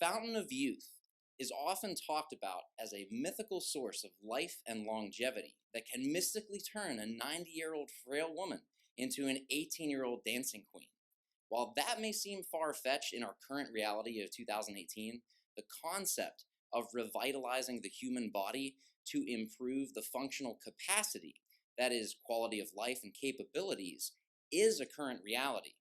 fountain of youth is often talked about as a mythical source of life and longevity that can mystically turn a 90-year-old frail woman into an 18-year-old dancing queen. While that may seem far-fetched in our current reality of 2018, the concept of revitalizing the human body to improve the functional capacity, that is, quality of life and capabilities, is a current reality.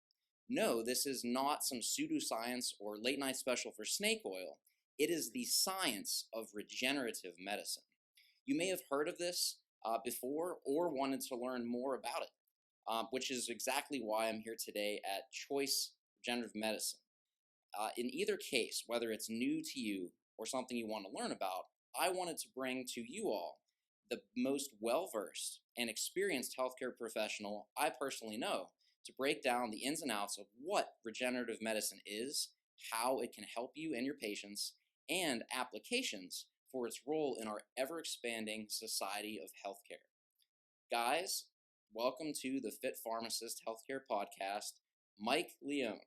No, this is not some pseudoscience or late-night special for snake oil. It is the science of regenerative medicine. You may have heard of this before or wanted to learn more about it, which is exactly why I'm here today at Choice Regenerative Medicine. In either case, whether it's new to you or something you want to learn about, I wanted to bring to you all the most well-versed and experienced healthcare professional I personally know to break down the ins and outs of what regenerative medicine is, how it can help you and your patients, and applications for its role in our ever-expanding society of healthcare. Guys, welcome to the Fit Pharmacist Healthcare Podcast, Mike Leone.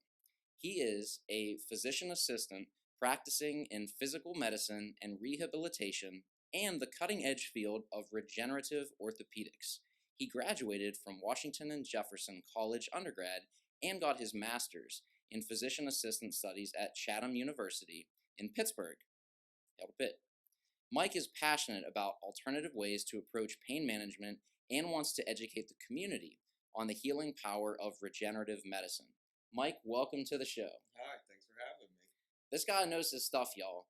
He is a physician assistant practicing in physical medicine and rehabilitation and the cutting-edge field of regenerative orthopedics. He graduated from Washington and Jefferson College undergrad and got his master's in physician assistant studies at Chatham University in Pittsburgh. Mike is passionate about alternative ways to approach pain management and wants to educate the community on the healing power of regenerative medicine. Mike, welcome to the show. Hi, thanks for having me. This guy knows his stuff, y'all.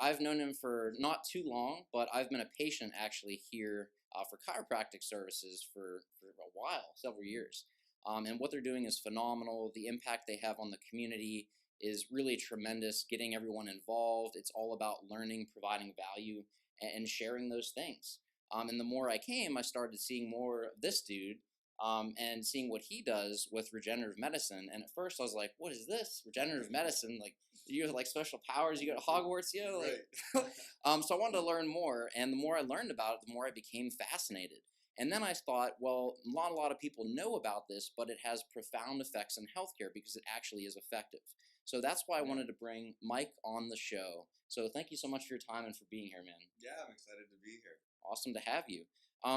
I've known him for not too long, but I've been a patient actually here for chiropractic services for a while, several years. And what they're doing is phenomenal. The impact they have on the community is really tremendous, getting everyone involved. It's all about learning, providing value, and sharing those things. And the more I came, I started seeing more of this dude and seeing what he does with regenerative medicine. And at first I was like, what is this? Regenerative medicine? Like, you have like special powers, you go to Hogwarts, you know? Like, Right. so I wanted to learn more. And the more I learned about it, the more I became fascinated. And then I thought, well, not a lot of people know about this, but it has profound effects in healthcare because it actually is effective. So that's why I wanted to bring Mike on the show. So thank you so much for your time and for being here, man. Yeah, I'm excited to be here. Awesome to have you.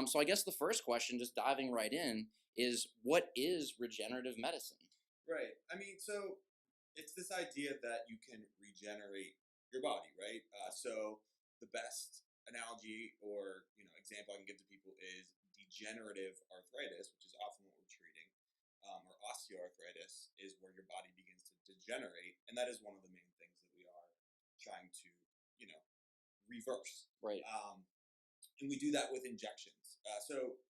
So I guess the first question, just diving right in, is what is regenerative medicine? Right. I mean, so it's this idea that you can regenerate your body, right? So the best analogy or example I can give to people is degenerative arthritis, which is often what we're treating, or osteoarthritis is where your body begins to degenerate, and that is one of the main things that we are trying to, reverse. Right. And we do that with injections. So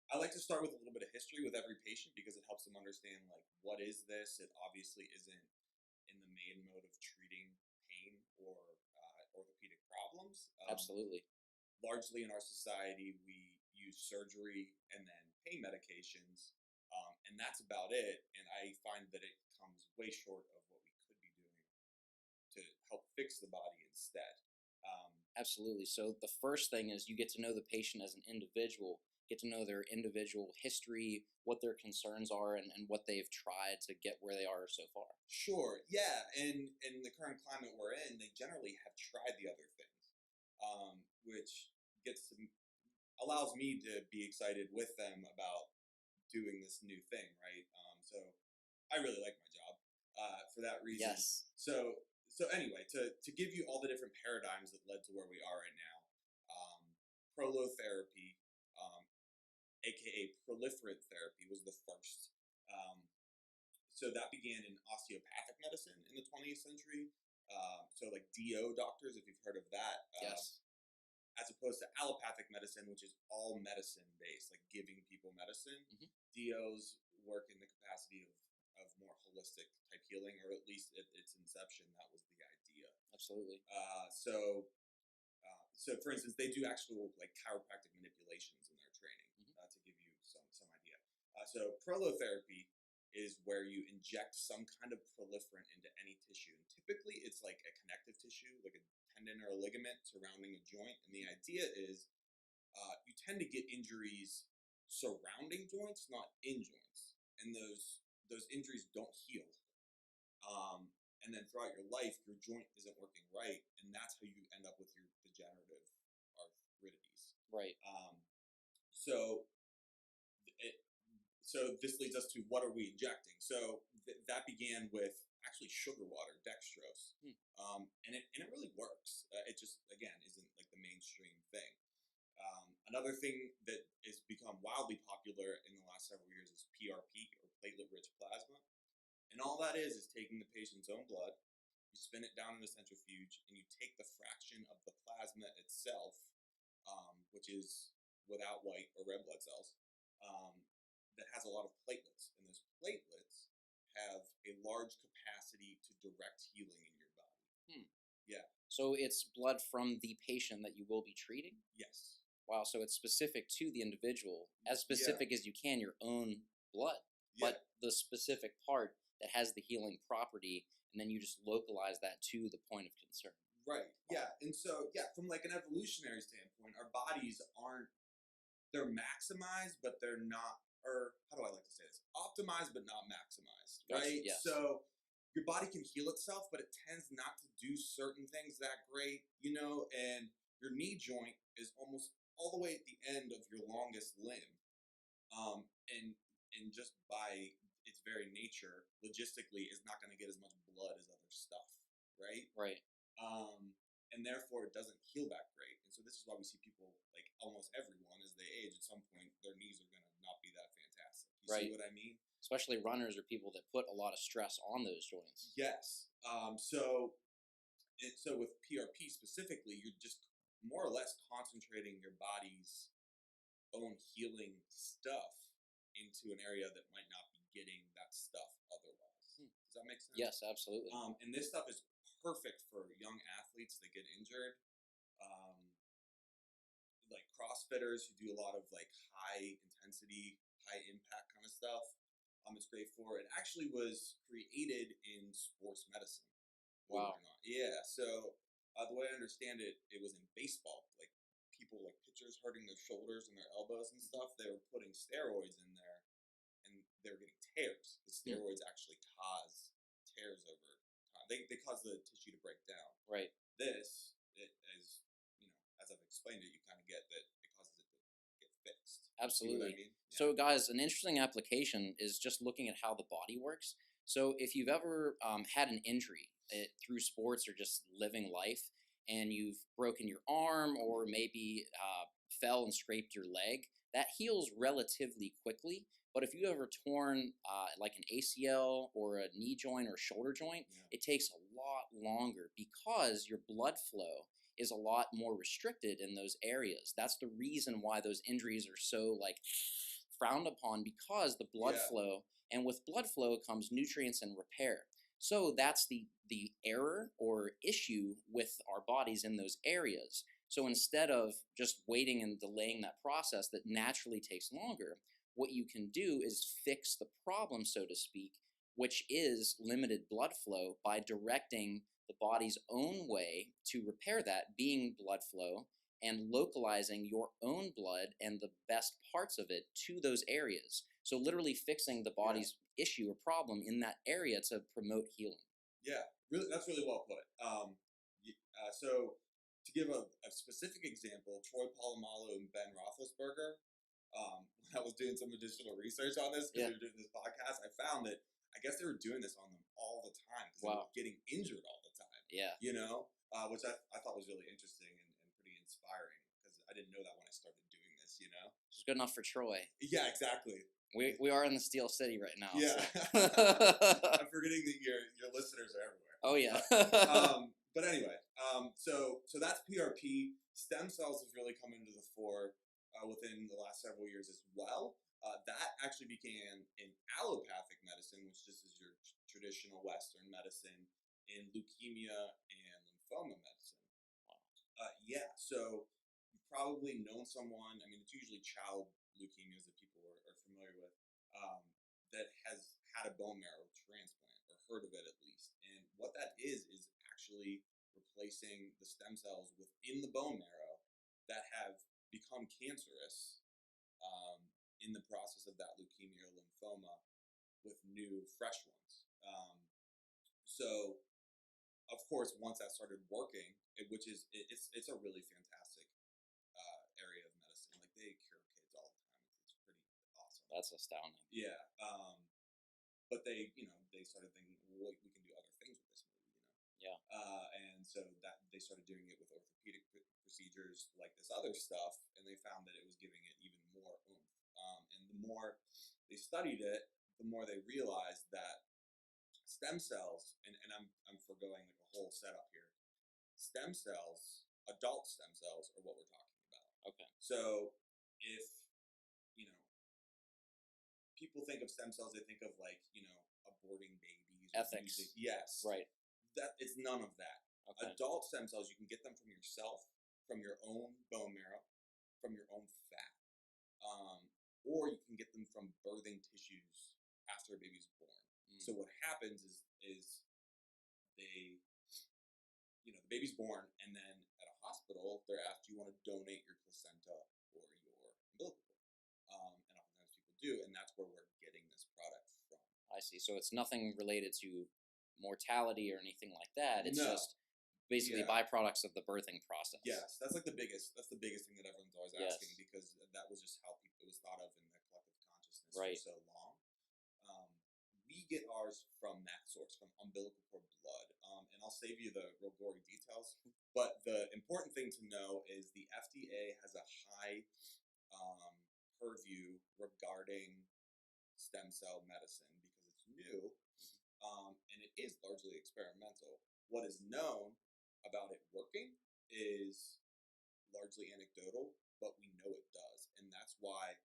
I like to start with a little bit of history with every patient because it helps them understand, like, what is this? It obviously isn't in the main mode of treating pain or orthopedic problems. Absolutely. Largely in our society, we use surgery and then pain medications, and that's about it. And I find that it comes way short of what we could be doing to help fix the body instead. Absolutely. So the first thing is you get to know the patient as an individual, get to know their individual history, what their concerns are, and what they've tried to get where they are so far. Sure, yeah, and in the current climate we're in, they generally have tried the other things, which allows me to be excited with them about doing this new thing, right? So I really like my job for that reason. Yes. So anyway, to give you all the different paradigms that led to where we are right now, prolotherapy, aka proliferant therapy, was the first. So that began in osteopathic medicine in the 20th century. So like DO doctors, if you've heard of that. Yes. As opposed to allopathic medicine, which is all medicine based, like giving people medicine. Mm-hmm. DOs work in the capacity of more holistic type healing, or at least at its inception, that was the idea. Absolutely. So for instance, they do actual like chiropractic manipulations in their training, to give you some idea. So prolotherapy is where you inject some kind of proliferant into any tissue. And typically it's like a connective tissue, like a tendon or a ligament surrounding a joint. And the idea is you tend to get injuries surrounding joints, not in joints. And those injuries don't heal. and then throughout your life, your joint isn't working right, and that's how you end up with your degenerative arthritis. Right. So so this leads us to, what are we injecting? So that began with actually sugar water, dextrose, and it really works. It just, again, isn't like the mainstream thing. Another thing that has become wildly popular in the last several years is PRP, or platelet-rich plasma, and all that is taking the patient's own blood, you spin it down in a centrifuge, and you take the fraction of the plasma itself, which is without white or red blood cells, that has a lot of platelets, and those platelets have a large capacity to direct healing in your body. Yeah. So it's blood from the patient that you will be treating? Yes. Wow, so it's specific to the individual, as specific as you can, your own blood, but the specific part that has the healing property, and then you just localize that to the point of concern. Right. Yeah. And so, from like an evolutionary standpoint, our bodies aren't, they're maximized, but they're not, or how do I like to say this? Optimized, but not maximized, right? Yes. So your body can heal itself, but it tends not to do certain things that great, and your knee joint is almost all the way at the end of your longest limb. And just by its very nature, logistically, is not going to get as much blood as other stuff, right? Right. And therefore it doesn't heal that great. And so this is why we see people, like almost everyone, as they age, at some point their knees are going to not be that fantastic. You see what I mean? Especially runners or people that put a lot of stress on those joints. Yes. So with PRP specifically, you're just more or less concentrating your body's own healing stuff into an area that might not be getting that stuff otherwise. Does that make sense? Yes, absolutely. And this stuff is perfect for young athletes that get injured, like CrossFitters who do a lot of like high intensity, high impact kind of stuff. It's great for. It actually was created in sports medicine. Wow. Yeah. So the way I understand it, it was in baseball. Like people, like pitchers hurting their shoulders and their elbows and stuff, they were putting steroids in there, and they were getting tears. The steroids actually cause tears over time. They cause the tissue to break down. Right. This, it is, as I've explained it, you kind of get that it causes it to get fixed. Absolutely. You know what I mean? Yeah. So, guys, an interesting application is just looking at how the body works. So, if you've ever had an injury through sports or just living life, and you've broken your arm or maybe fell and scraped your leg, that heals relatively quickly. But if you ever torn like an ACL or a knee joint or shoulder joint, it takes a lot longer because your blood flow is a lot more restricted in those areas. That's the reason why those injuries are so like frowned upon, because the blood flow, and with blood flow comes nutrients and repair. So that's the error or issue with our bodies in those areas. So instead of just waiting and delaying that process that naturally takes longer, what you can do is fix the problem, so to speak, which is limited blood flow, by directing the body's own way to repair that, being blood flow, and localizing your own blood and the best parts of it to those areas. So literally fixing the body's issue or problem in that area to promote healing. Yeah, really, that's really well put. So to give a specific example, Troy Polamalu and Ben Roethlisberger, when I was doing some additional research on this, because we were doing this podcast, I found that I guess they were doing this on them all the time, because they were getting injured all the time. Yeah. Which I thought was really interesting and pretty inspiring, because I didn't know that when I started doing this, It's good enough for Troy. Yeah, exactly. We are in the Steel City right now. Yeah. So. I'm forgetting that your listeners are everywhere. Oh, yeah. But anyway, so that's PRP. Stem cells have really come into the fore within the last several years as well. That actually began in allopathic medicine, which just is your traditional Western medicine, in leukemia and lymphoma medicine. Wow. So you've probably known someone, it's usually child leukemias that people are familiar with, that has had a bone marrow transplant, or heard of it at least. And what that is actually replacing the stem cells within the bone marrow that have become cancerous in the process of that leukemia or lymphoma with new, fresh ones. So course, once that started working, it's a really fantastic area of medicine. Like they cure kids all the time. It's pretty awesome. That's astounding. Yeah. But they started thinking, well, we can do other things with this movie. Yeah. And so that they started doing it with orthopedic procedures like this other stuff, and they found that it was giving it even more oomph. And the more they studied it, the more they realized that stem cells, and I'm foregoing like a whole setup here. Stem cells, adult stem cells, are what we're talking about. Okay. So if people think of stem cells, they think of like aborting babies. Ethics. Yes. Right. That it's none of that. Okay. Adult stem cells, you can get them from yourself, from your own bone marrow, from your own fat, or you can get them from birthing tissues after a baby's born. So what happens is they, the baby's born, and then at a hospital, they're asked, do you want to donate your placenta or your umbilical cord? And oftentimes people do, and that's where we're getting this product from. I see. So it's nothing related to mortality or anything like that. It's No. just basically byproducts of the birthing process. Yes, that's the biggest thing that everyone's always asking, because that was just how it was thought of in the collective consciousness for so long. We get ours from that source, from umbilical cord blood, and I'll save you the real gory details. But the important thing to know is the FDA has a high purview regarding stem cell medicine because it's new, and it is largely experimental. What is known about it working is largely anecdotal, but we know it does, and that's why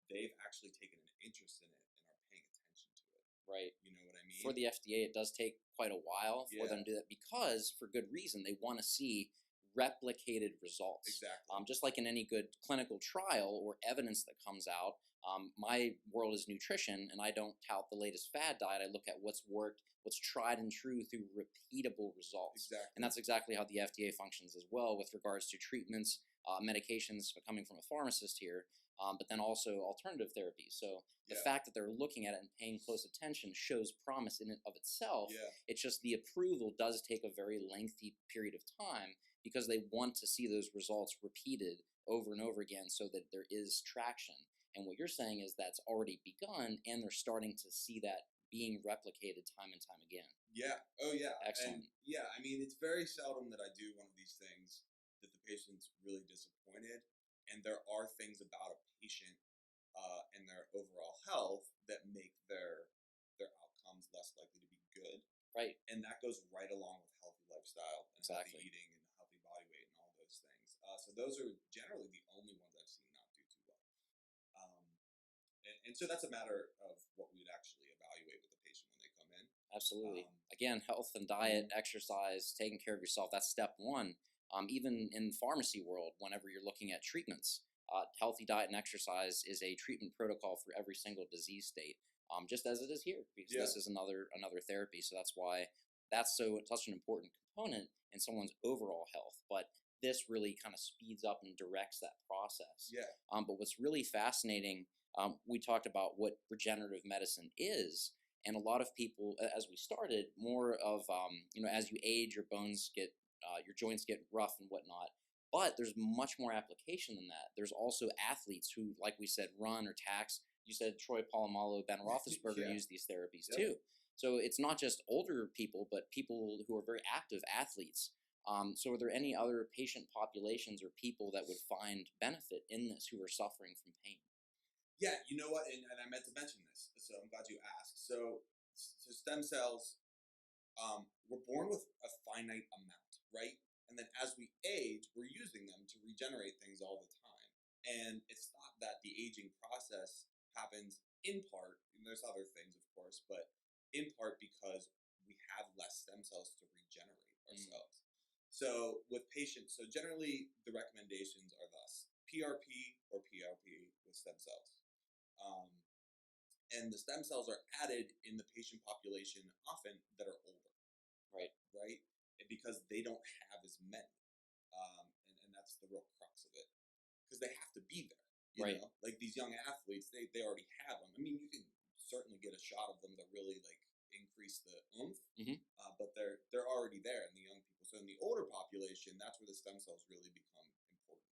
they've actually taken an interest in it and are paying attention to it. Right. You know what I mean? For the FDA, it does take quite a while for them to do that, because, for good reason, they want to see replicated results. Exactly. Just like in any good clinical trial or evidence that comes out, my world is nutrition, and I don't tout the latest fad diet. I look at what's worked, what's tried and true through repeatable results. Exactly. And that's exactly how the FDA functions as well with regards to treatments, medications, coming from a pharmacist here, but then also alternative therapies. So the fact that they're looking at it and paying close attention shows promise in and of itself. Yeah. It's just the approval does take a very lengthy period of time, because they want to see those results repeated over and over again so that there is traction. And what you're saying is that's already begun, and they're starting to see that being replicated time and time again. Yeah. Oh, yeah. Excellent. And I mean, it's very seldom that I do one of these things that the patient's really disappointed, and there are things about a patient and their overall health that make their outcomes less likely to be good. Right. And that goes right along with healthy lifestyle and Exactly. healthy eating and healthy body weight and all those things. So those are generally the only ones I've seen not do too well. And so that's a matter of what we would actually evaluate with the patient when they come in. Absolutely. Again, health and diet, exercise, taking care of yourself, that's step one. Even in the pharmacy world, whenever you're looking at treatments, healthy diet and exercise is a treatment protocol for every single disease state, just as it is here, because this is another therapy. So that's why that's such an important component in someone's overall health. But this really kind of speeds up and directs that process. Yeah. But what's really fascinating, we talked about what regenerative medicine is, and a lot of people, as we started, more of as you age, your bones get, your joints get rough and whatnot. But there's much more application than that. There's also athletes who, like we said, run or tax. You said Troy Polamalu, Ben Roethlisberger use these therapies too. So it's not just older people, but people who are very active athletes. So are there any other patient populations or people that would find benefit in this who are suffering from pain? Yeah, you know what? And I meant to mention this, so I'm glad you asked. So stem cells, we're born with a finite amount, right? And then as we age, we're using them to regenerate things all the time. And it's thought that the aging process happens in part, and there's other things, of course, but in part because we have less stem cells to regenerate ourselves. So with patients, so generally the recommendations are thus: PRP or PRP with stem cells. And the stem cells are added in the patient population often that are older. Right? Because they don't have as many. And that's the real crux of it. Because they have to be there. You know? Like these young athletes, they already have them. I mean, you can certainly get a shot of them that really like increase the oomph, Hmm. but they're already there in the young people. So in the older population, that's where the stem cells really become important.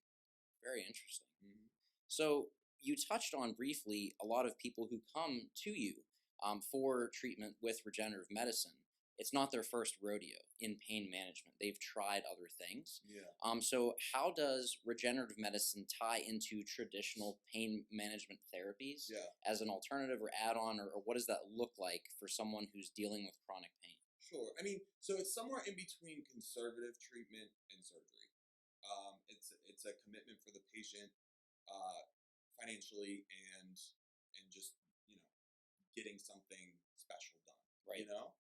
Very interesting. Hmm. So you touched on briefly a lot of people who come to you for treatment with regenerative medicine. It's not their first rodeo in pain management. They've tried other things. Yeah. So how does regenerative medicine tie into traditional pain management therapies Yeah. as an alternative or add-on, or what does that look like for someone who's dealing with chronic pain? Sure. I mean, so it's somewhere in between conservative treatment and surgery. It's a commitment for the patient, uh, financially and just you know getting something special done. Right. You know,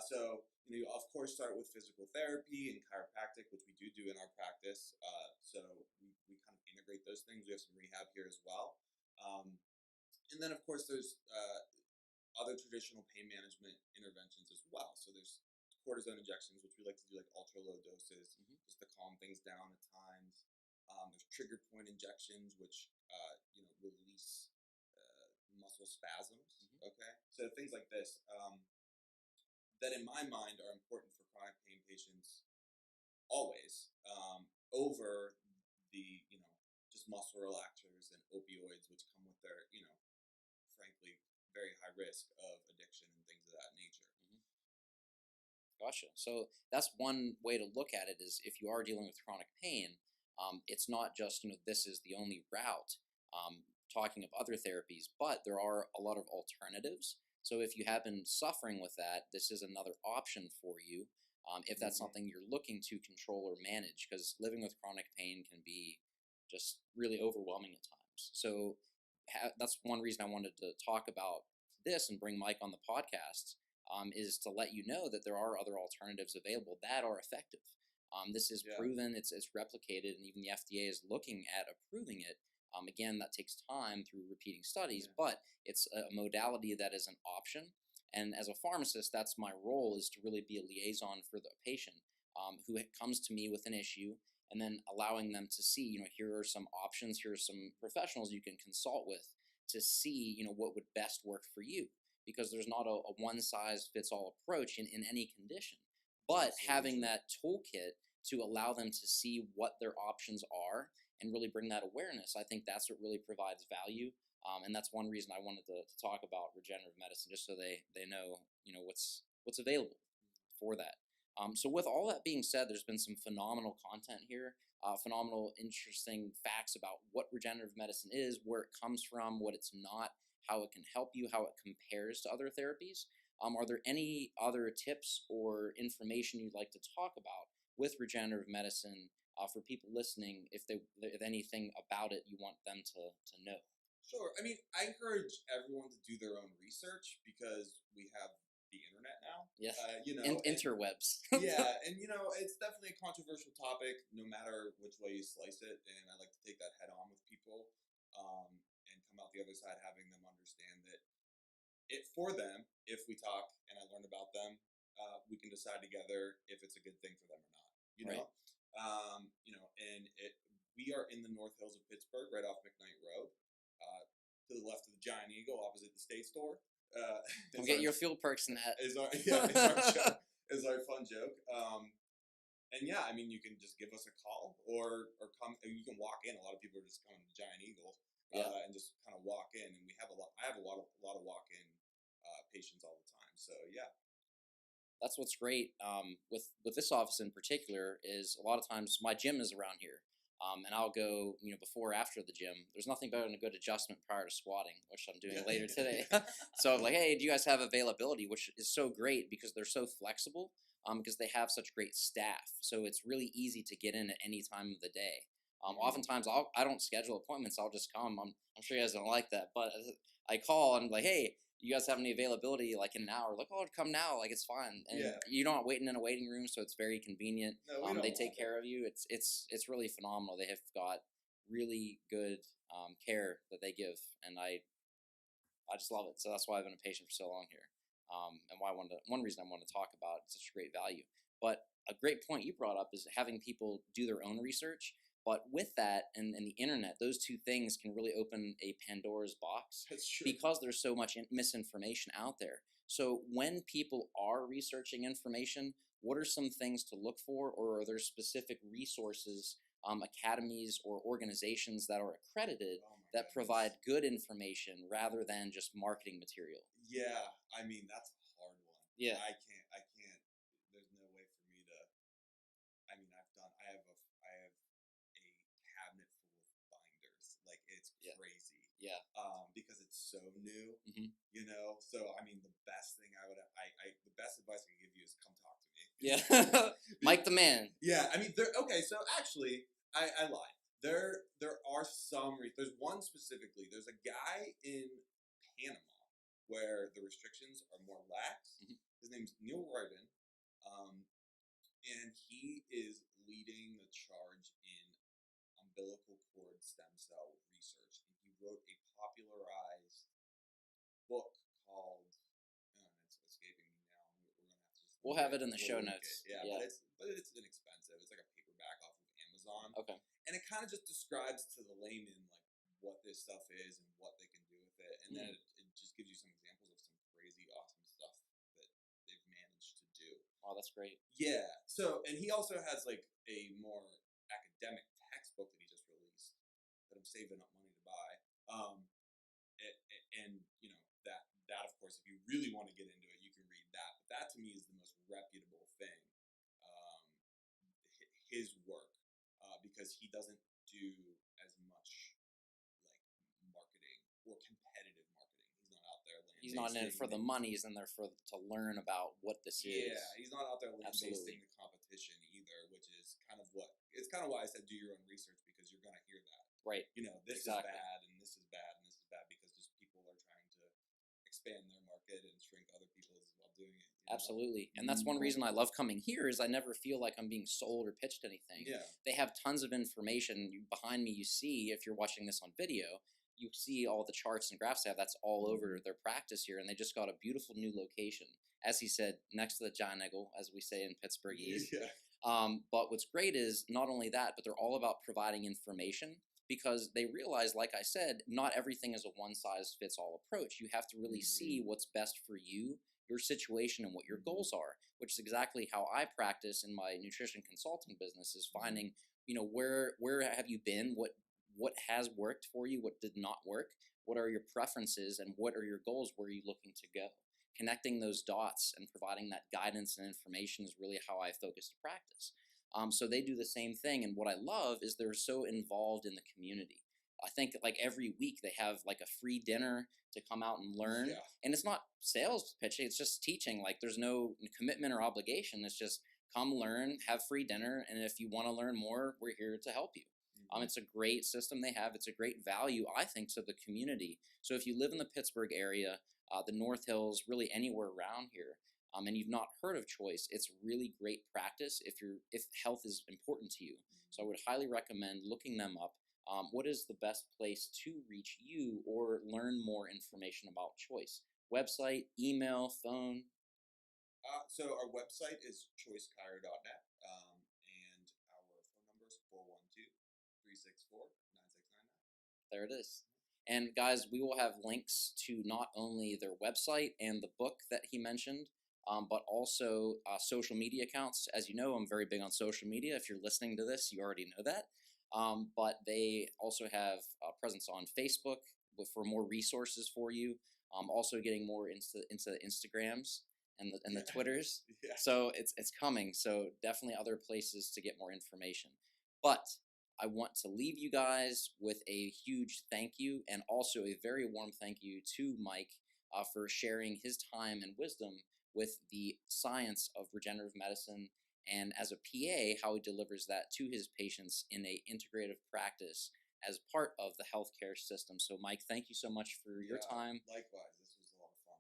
so you of course start with physical therapy and chiropractic, which we do in our practice. So we kind of integrate those things. We have some rehab here as well, and then of course there's other traditional pain management interventions as well. So there's cortisone injections, which we like to do like ultra low doses, Hmm. just to calm things down at times. There's trigger point injections, which release muscle spasms. Hmm. Okay, so things like this that in my mind are important for chronic pain patients always, over the just muscle relaxers and opioids, which come with their frankly very high risk of addiction and things of that nature. Gotcha. So that's one way to look at it, is if you are dealing with chronic pain, it's not just, this is the only route, talking of other therapies, but there are a lot of alternatives. So if you have been suffering with that, this is another option for you, if that's Hmm. something you're looking to control or manage, because living with chronic pain can be just really overwhelming at times. So that's one reason I wanted to talk about this and bring Mike on the podcast, is to let you know that there are other alternatives available that are effective. This is Yeah. proven, it's replicated, and even the FDA is looking at approving it. Again, that takes time through repeating studies, Yeah. but it's a modality that is an option. And as a pharmacist, that's my role, is to really be a liaison for the patient, who comes to me with an issue, and then allowing them to see, here are some options, here are some professionals you can consult with to see, what would best work for you, because there's not a one size fits all approach in any condition. But Absolutely having true. that toolkit to allow them to see what their options are and really bring that awareness, I think that's what really provides value. And that's one reason I wanted to talk about regenerative medicine, just so they know, what's available for that. So with all that being said, there's been some phenomenal content here, phenomenal, interesting facts about what regenerative medicine is, where it comes from, what it's not, how it can help you, how it compares to other therapies. Are there any other tips or information you'd like to talk about with regenerative medicine, for people listening, if anything about it you want them to know? Sure. I mean, I encourage everyone to do their own research because we have the internet now. Yes, And interwebs. yeah, and it's definitely a controversial topic, no matter which way you slice it. And I like to take that head on with people, and come out the other side having them understand that for them, if we talk and I learn about them, we can decide together if it's a good thing for them or not. Right. And we are in the North Hills of Pittsburgh, right off McKnight Road, to the left of the Giant Eagle, opposite the State Store. Come get your fuel perks in that. Is our yeah is our joke, is our fun joke. And yeah, I mean, you can just give us a call or come. You can walk in. A lot of people are just coming to Giant Eagle, Yeah. and just kind of walk in. And we have a lot. I have a lot of walk in patients all the time. So yeah. That's what's great, with this office in particular, is a lot of times my gym is around here, and I'll go, before or after the gym. There's nothing better than a good adjustment prior to squatting, which I'm doing later today. So I'm like, hey, do you guys have availability? Which is so great because they're so flexible, because they have such great staff. So it's really easy to get in at any time of the day. Oftentimes I don't schedule appointments. I'll just come. I'm sure you guys don't like that, but I call and I'm like, hey, you guys have any availability like in an hour? Like, oh, come now, like it's fine, and Yeah. you're not waiting in a waiting room, so it's very convenient. No, we don't They want take that. care of you. It's really phenomenal. They have got really good, care that they give, and I just love it. So that's why I've been a patient for so long here, and why one reason I want to talk about such great value. But a great point you brought up is having people do their own research. But with that and the internet, those two things can really open a Pandora's box That's true. because there's so much misinformation out there. So when people are researching information, what are some things to look for, or are there specific resources, academies, or organizations that are accredited Oh my that goodness. provide good information rather than just marketing material? Yeah, I mean that's a hard one. Yeah. I can't. There's no way for me to. I mean, I have a cabinet full of binders. Like it's Yeah. crazy. Yeah. Because it's so new. Hmm. So I mean, the best thing the best advice I can give you is come talk to me. Yeah. Mike the man. Yeah, I mean, okay. So actually, I lied. There are there's one specifically. There's a guy in Panama where the restrictions are more lax. Mhm. His name's Neil Royden, um, and he is leading the charge in umbilical cord stem cell research. And he wrote a popularized book called, it's escaping me now. We're gonna have to just We'll link have it in the show link notes. Yeah, Yeah. but it's inexpensive. It's like a paperback off of Amazon, Okay. and it kind of just describes to the layman like what this stuff is and what they can do with it, and then it just gives you some examples of some crazy awesome stuff that they've managed to do. Oh, that's great. Yeah. So, and he also has like a more academic textbook that he just released that I'm saving up money to buy. And that of course, if you really want to get into it, you can read that. But that to me is the most reputable thing. Um, his work, because he doesn't do as much like marketing or competitive marketing. He's not out there. He's not in it for the money. He's in there to learn about what this is. Yeah, he's not out there basting Absolutely. the competition either, which is kind of why I said do your own research, because you're gonna hear that. Right. This Exactly. is bad and this is bad and this is bad, because just people are trying to expand their market and shrink other people's while doing it. Absolutely. And that's one reason I love coming here is I never feel like I'm being sold or pitched anything. Yeah. They have tons of information. Behind me, you see, if you're watching this on video, you see all the charts and graphs they have. That's all over their practice here. And they just got a beautiful new location. As he said, next to the John Eagle, as we say in Pittsburghese. Yeah. But what's great is not only that, but they're all about providing information, because they realize, like I said, not everything is a one-size-fits-all approach. You have to really see what's best for you, your situation, and what your goals are, which is exactly how I practice in my nutrition consulting business, is finding, where have you been, what has worked for you, what did not work, what are your preferences, and what are your goals, where are you looking to go. Connecting those dots and providing that guidance and information is really how I focus to practice. So they do the same thing, and what I love is they're so involved in the community. I think like every week they have like a free dinner to come out and learn, Yeah. and it's not sales pitching; it's just teaching. Like there's no commitment or obligation. It's just come learn, have free dinner, and if you want to learn more, we're here to help you. It's a great system they have. It's a great value, I think, to the community. So if you live in the Pittsburgh area, the North Hills, really anywhere around here, and you've not heard of Choice, it's really great practice if health is important to you. So I would highly recommend looking them up. What is the best place to reach you or learn more information about Choice? Website, email, phone? So our website is choicechiro.net, and our phone number is 412-364-9699. There it is. And guys, we will have links to not only their website and the book that he mentioned, but also social media accounts. As you know, I'm very big on social media. If you're listening to this, you already know that. But they also have a presence on Facebook for more resources for you. Also getting more into the Instagrams and the Twitters. Yeah. So it's coming. So definitely other places to get more information. But I want to leave you guys with a huge thank you, and also a very warm thank you to Mike for sharing his time and wisdom with the science of regenerative medicine, and as a PA, how he delivers that to his patients in a integrative practice as part of the healthcare system. So Mike, thank you so much for your time. Likewise, this was a lot of fun.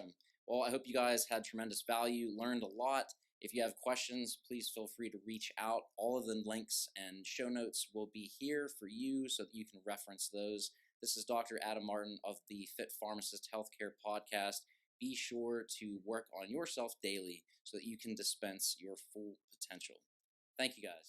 Awesome. Well, I hope you guys had tremendous value, learned a lot. If you have questions, please feel free to reach out. All of the links and show notes will be here for you so that you can reference those. This is Dr. Adam Martin of the Fit Pharmacist Healthcare Podcast. Be sure to work on yourself daily so that you can dispense your full potential. Thank you, guys.